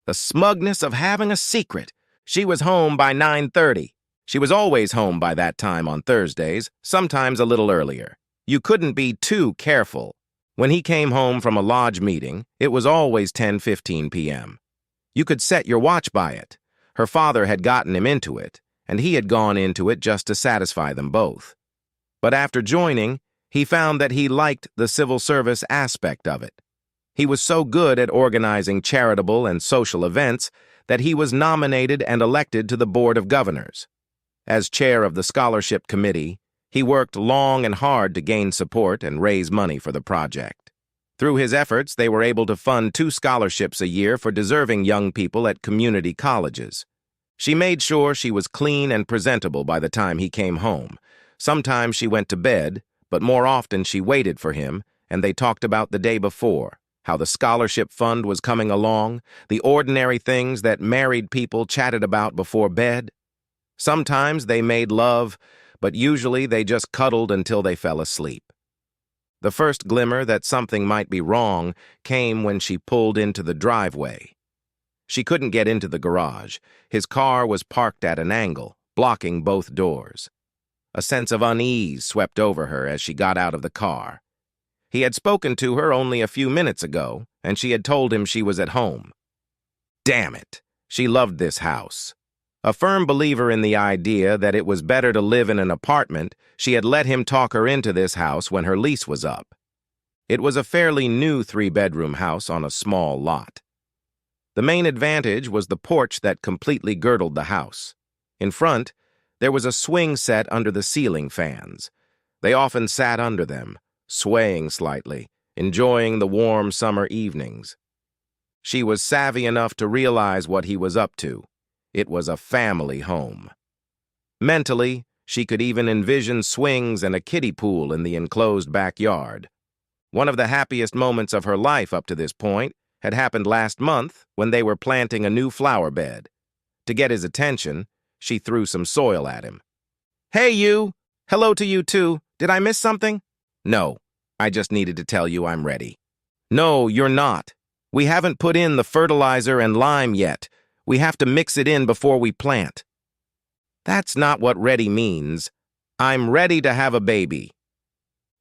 The smugness of having a secret. She was home by 9:30. She was always home by that time on Thursdays, sometimes a little earlier. You couldn't be too careful. When he came home from a lodge meeting, it was always 10:15 p.m. You could set your watch by it. Her father had gotten him into it, and he had gone into it just to satisfy them both. But after joining, he found that he liked the civil service aspect of it. He was so good at organizing charitable and social events that he was nominated and elected to the Board of Governors. As chair of the scholarship committee, he worked long and hard to gain support and raise money for the project. Through his efforts, they were able to fund 2 scholarships a year for deserving young people at community colleges. She made sure she was clean and presentable by the time he came home. Sometimes she went to bed, but more often she waited for him, and they talked about the day before, how the scholarship fund was coming along, the ordinary things that married people chatted about before bed. Sometimes they made love, but usually they just cuddled until they fell asleep. The first glimmer that something might be wrong came when she pulled into the driveway. She couldn't get into the garage. His car was parked at an angle, blocking both doors. A sense of unease swept over her as she got out of the car. He had spoken to her only a few minutes ago, and she had told him she was at home. Damn it! She loved this house. A firm believer in the idea that it was better to live in an apartment, she had let him talk her into this house when her lease was up. It was a fairly new 3-bedroom house on a small lot. The main advantage was the porch that completely girdled the house. In front, there was a swing set under the ceiling fans. They often sat under them, swaying slightly, enjoying the warm summer evenings. She was savvy enough to realize what he was up to. It was a family home. Mentally, she could even envision swings and a kiddie pool in the enclosed backyard. One of the happiest moments of her life up to this point had happened last month when they were planting a new flower bed. To get his attention, she threw some soil at him. "Hey, you! Hello to you, too. Did I miss something?" "No, I just needed to tell you I'm ready." "No, you're not. We haven't put in the fertilizer and lime yet. We have to mix it in before we plant." "That's not what ready means. I'm ready to have a baby."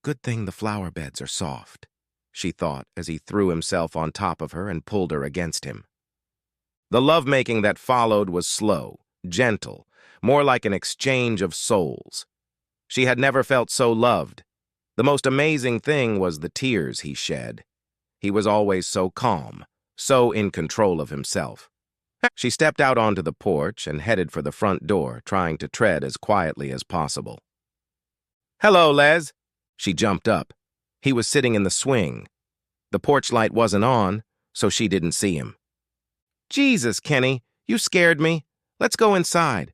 Good thing the flower beds are soft, she thought as he threw himself on top of her and pulled her against him. The lovemaking that followed was slow, gentle, more like an exchange of souls. She had never felt so loved. The most amazing thing was the tears he shed. He was always so calm, so in control of himself. She stepped out onto the porch and headed for the front door, trying to tread as quietly as possible. "Hello, Les." She jumped up. He was sitting in the swing. The porch light wasn't on, so she didn't see him. "Jesus, Kenny, you scared me. Let's go inside."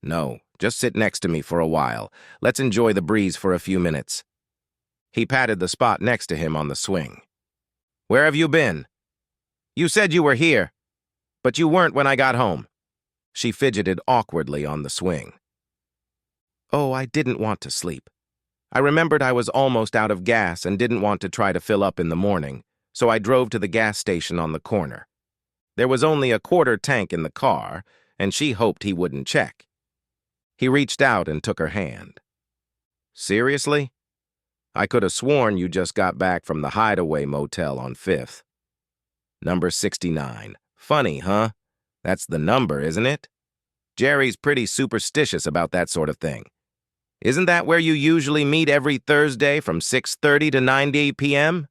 "No, just sit next to me for a while. Let's enjoy the breeze for a few minutes." He patted the spot next to him on the swing. "Where have you been?" "You said you were here, but you weren't when I got home." She fidgeted awkwardly on the swing. "Oh, I didn't want to sleep. I remembered I was almost out of gas and didn't want to try to fill up in the morning, so I drove to the gas station on the corner. There was only a quarter tank in the car, and she hoped he wouldn't check." He reached out and took her hand. "Seriously? I could have sworn you just got back from the Hideaway Motel on 5th. Number 69. Funny, huh? That's the number, isn't it? Jerry's pretty superstitious about that sort of thing. Isn't that where you usually meet every Thursday from 6:30 to 9 p.m.?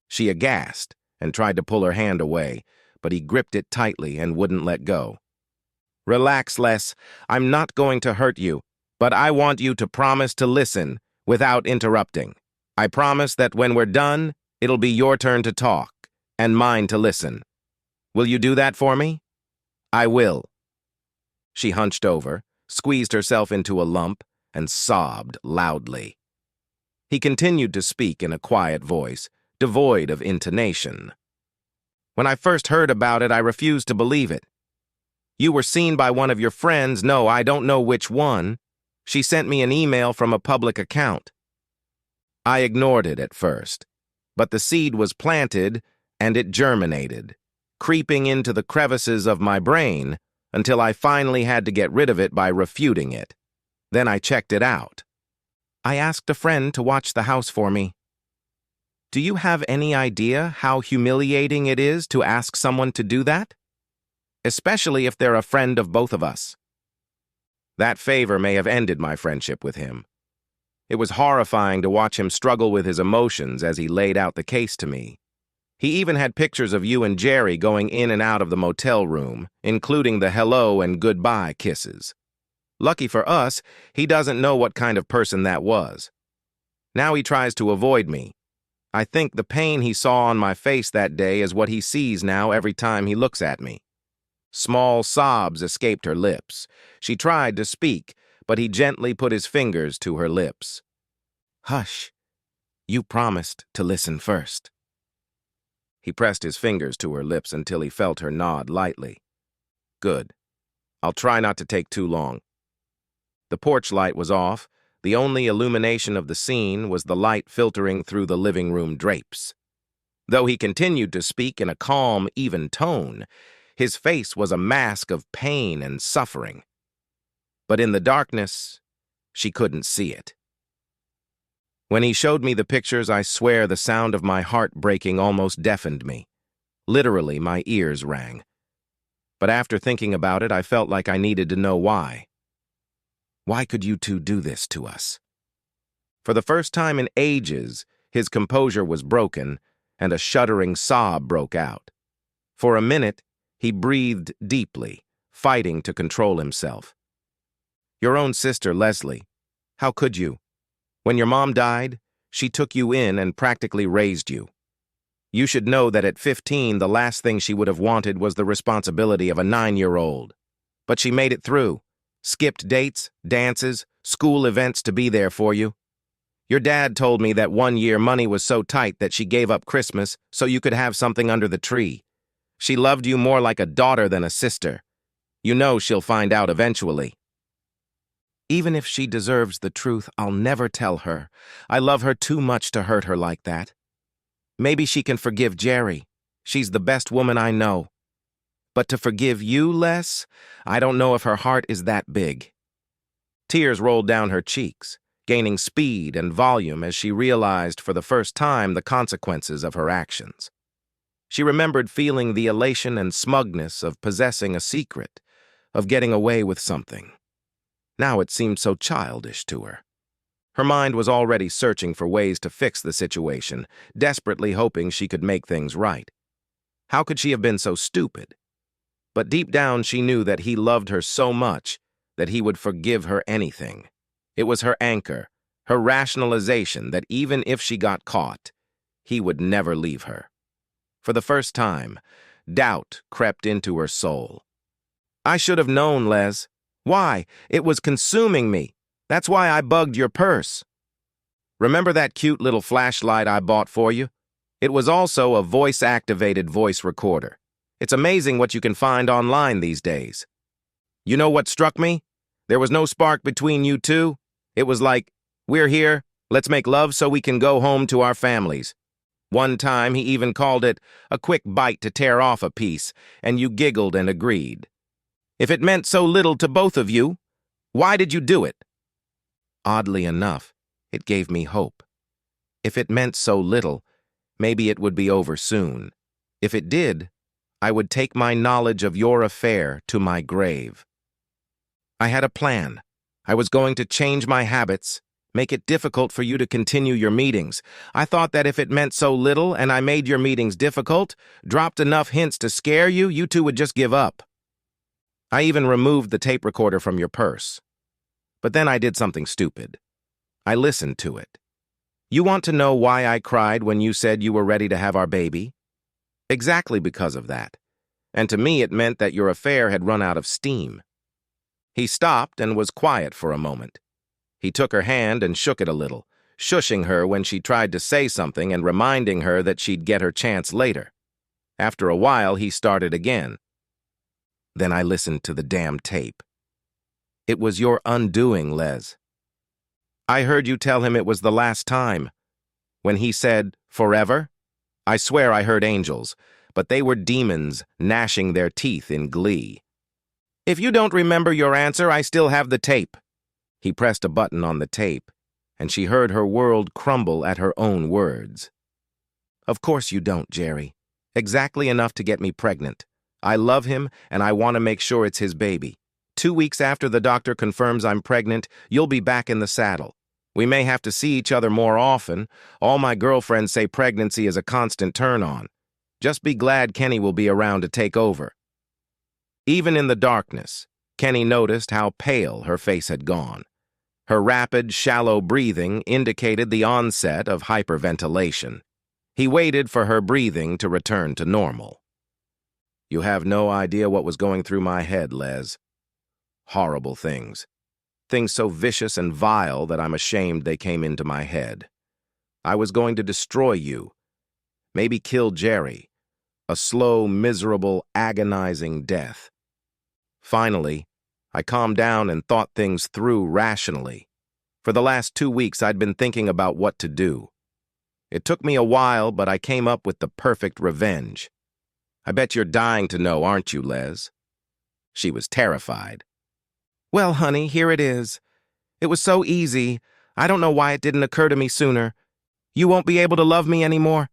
She aghast and tried to pull her hand away, but he gripped it tightly and wouldn't let go. "Relax, Les. I'm not going to hurt you, but I want you to promise to listen without interrupting. I promise that when we're done, it'll be your turn to talk and mine to listen. Will you do that for me?" "I will." She hunched over, squeezed herself into a lump, and sobbed loudly. He continued to speak in a quiet voice, devoid of intonation. "When I first heard about it, I refused to believe it. You were seen by one of your friends. No, I don't know which one. She sent me an email from a public account. I ignored it at first, but the seed was planted and it germinated. creeping into the crevices of my brain until I finally had to get rid of it by refuting it. Then I checked it out. I asked a friend to watch the house for me. Do you have any idea how humiliating it is to ask someone to do that? Especially if they're a friend of both of us. That favor may have ended my friendship with him. It was horrifying to watch him struggle with his emotions as he laid out the case to me. He even had pictures of you and Jerry going in and out of the motel room, including the hello and goodbye kisses. Lucky for us, he doesn't know what kind of person that was. Now he tries to avoid me. I think the pain he saw on my face that day is what he sees now every time he looks at me. Small sobs escaped her lips. She tried to speak, but he gently put his fingers to her lips. Hush. You promised to listen first. He pressed his fingers to her lips until he felt her nod lightly. Good. I'll try not to take too long. The porch light was off. The only illumination of the scene was the light filtering through the living room drapes. Though he continued to speak in a calm, even tone, his face was a mask of pain and suffering. But in the darkness, she couldn't see it. When he showed me the pictures, I swear the sound of my heart breaking almost deafened me. Literally, my ears rang. But after thinking about it, I felt like I needed to know why. Why could you two do this to us? For the first time in ages, his composure was broken, and a shuddering sob broke out. For a minute, he breathed deeply, fighting to control himself. Your own sister, Leslie. How could you? When your mom died, she took you in and practically raised you. You should know that at 15, the last thing she would have wanted was the responsibility of a 9-year-old. But she made it through. Skipped dates, dances, school events to be there for you. Your dad told me that one year money was so tight that she gave up Christmas so you could have something under the tree. She loved you more like a daughter than a sister. You know she'll find out eventually. Even if she deserves the truth, I'll never tell her. I love her too much to hurt her like that. Maybe she can forgive Jerry. She's the best woman I know. But to forgive you, Les, I don't know if her heart is that big. Tears rolled down her cheeks, gaining speed and volume as she realized for the first time the consequences of her actions. She remembered feeling the elation and smugness of possessing a secret, of getting away with something. Now it seemed so childish to her. Her mind was already searching for ways to fix the situation, desperately hoping she could make things right. How could she have been so stupid? But deep down she knew that he loved her so much that he would forgive her anything. It was her anchor, her rationalization that even if she got caught, he would never leave her. For the first time, doubt crept into her soul. I should have known, Les. Why? It was consuming me. That's why I bugged your purse. Remember that cute little flashlight I bought for you? It was also a voice-activated voice recorder. It's amazing what you can find online these days. You know what struck me? There was no spark between you two. It was like, we're here, let's make love so we can go home to our families. One time he even called it a quick bite to tear off a piece, and you giggled and agreed. If it meant so little to both of you, why did you do it? Oddly enough, it gave me hope. If it meant so little, maybe it would be over soon. If it did, I would take my knowledge of your affair to my grave. I had a plan. I was going to change my habits, make it difficult for you to continue your meetings. I thought that if it meant so little and I made your meetings difficult, dropped enough hints to scare you, you two would just give up. I even removed the tape recorder from your purse. But then I did something stupid. I listened to it. You want to know why I cried when you said you were ready to have our baby? Exactly because of that. And to me it meant that your affair had run out of steam. He stopped and was quiet for a moment. He took her hand and shook it a little, shushing her when she tried to say something and reminding her that she'd get her chance later. After a while, he started again. Then I listened to the damn tape. It was your undoing, Les. I heard you tell him it was the last time. When he said, forever, I swear I heard angels, but they were demons gnashing their teeth in glee. "If you don't remember your answer, I still have the tape." He pressed a button on the tape, and she heard her world crumble at her own words. "Of course you don't, Jerry. Exactly enough to get me pregnant. I love him, and I want to make sure it's his baby. 2 weeks after the doctor confirms I'm pregnant, you'll be back in the saddle. We may have to see each other more often. All my girlfriends say pregnancy is a constant turn-on. Just be glad Kenny will be around to take over." Even in the darkness, Kenny noticed how pale her face had gone. Her rapid, shallow breathing indicated the onset of hyperventilation. He waited for her breathing to return to normal. "You have no idea what was going through my head, Les. Horrible things. Things so vicious and vile that I'm ashamed they came into my head. I was going to destroy you. Maybe kill Jerry. A slow, miserable, agonizing death. Finally, I calmed down and thought things through rationally. For the last 2 weeks, I'd been thinking about what to do. It took me a while, but I came up with the perfect revenge. I bet you're dying to know, aren't you, Les?" She was terrified. "Well, honey, here it is. It was so easy. I don't know why it didn't occur to me sooner. You won't be able to love me anymore.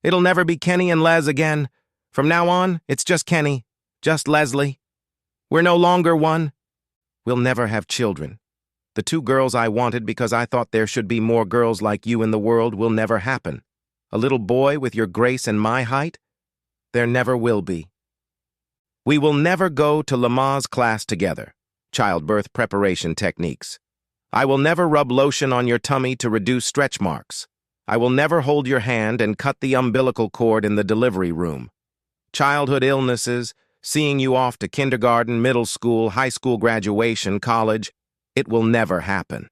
It'll never be Kenny and Les again. From now on, it's just Kenny, just Leslie. We're no longer one. We'll never have children. The 2 girls I wanted because I thought there should be more girls like you in the world will never happen. A little boy with your grace and my height? There never will be. We will never go to Lamaze class together, childbirth preparation techniques. I will never rub lotion on your tummy to reduce stretch marks. I will never hold your hand and cut the umbilical cord in the delivery room. Childhood illnesses, seeing you off to kindergarten, middle school, high school graduation, college, it will never happen.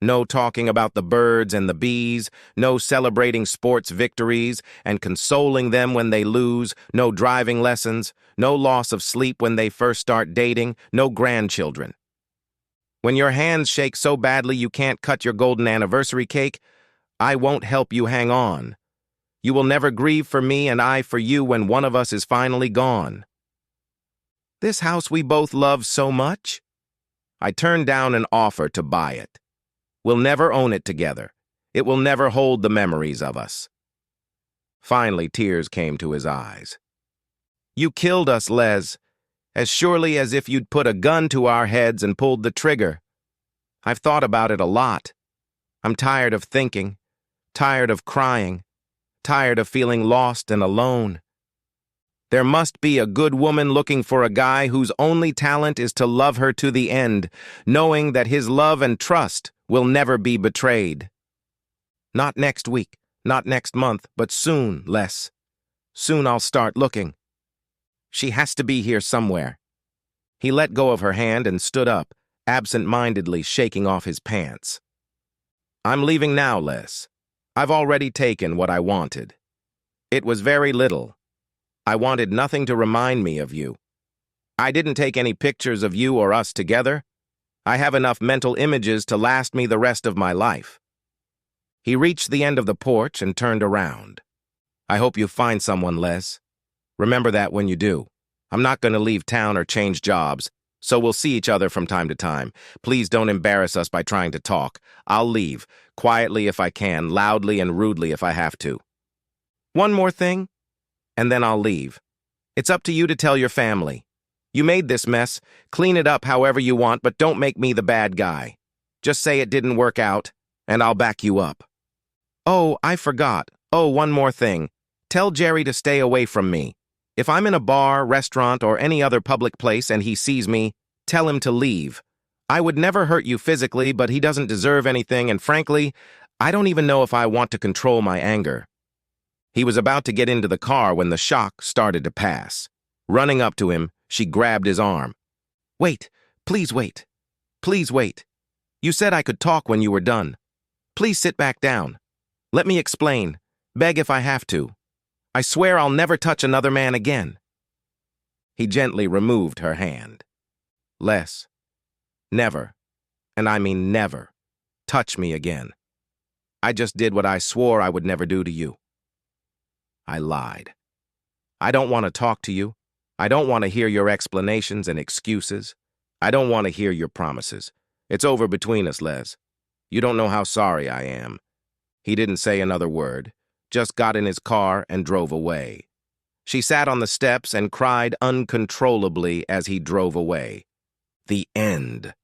No talking about the birds and the bees, no celebrating sports victories and consoling them when they lose, no driving lessons, no loss of sleep when they first start dating, no grandchildren. When your hands shake so badly you can't cut your golden anniversary cake, I won't help you hang on. You will never grieve for me and I for you when one of us is finally gone. This house we both love so much? I turned down an offer to buy it. We'll never own it together. It will never hold the memories of us." Finally, tears came to his eyes. "You killed us, Les, as surely as if you'd put a gun to our heads and pulled the trigger. I've thought about it a lot. I'm tired of thinking, tired of crying, tired of feeling lost and alone. There must be a good woman looking for a guy whose only talent is to love her to the end, knowing that his love and trust will never be betrayed. Not next week, not next month, but soon, Les. Soon I'll start looking. She has to be here somewhere." He let go of her hand and stood up, absent-mindedly shaking off his pants. "I'm leaving now, Les. I've already taken what I wanted. It was very little. I wanted nothing to remind me of you. I didn't take any pictures of you or us together. I have enough mental images to last me the rest of my life." He reached the end of the porch and turned around. "I hope you find someone, Les. Remember that when you do. I'm not going to leave town or change jobs, so we'll see each other from time to time. Please don't embarrass us by trying to talk. I'll leave, quietly if I can, loudly and rudely if I have to. One more thing, and then I'll leave. It's up to you to tell your family. You made this mess. Clean it up however you want, but don't make me the bad guy. Just say it didn't work out, and I'll back you up. Oh, I forgot. Oh, one more thing. Tell Jerry to stay away from me. If I'm in a bar, restaurant, or any other public place and he sees me, tell him to leave. I would never hurt you physically, but he doesn't deserve anything, and frankly, I don't even know if I want to control my anger." He was about to get into the car when the shock started to pass. Running up to him, she grabbed his arm. "Wait, please wait. Please wait. You said I could talk when you were done. Please sit back down. Let me explain. Beg if I have to. I swear I'll never touch another man again." He gently removed her hand. "Les, never, and I mean never, touch me again. I just did what I swore I would never do to you." I lied. I don't want to talk to you. I don't want to hear your explanations and excuses. I don't want to hear your promises. It's over between us, Les. You don't know how sorry I am." He didn't say another word, just got in his car and drove away. She sat on the steps and cried uncontrollably as he drove away. The end.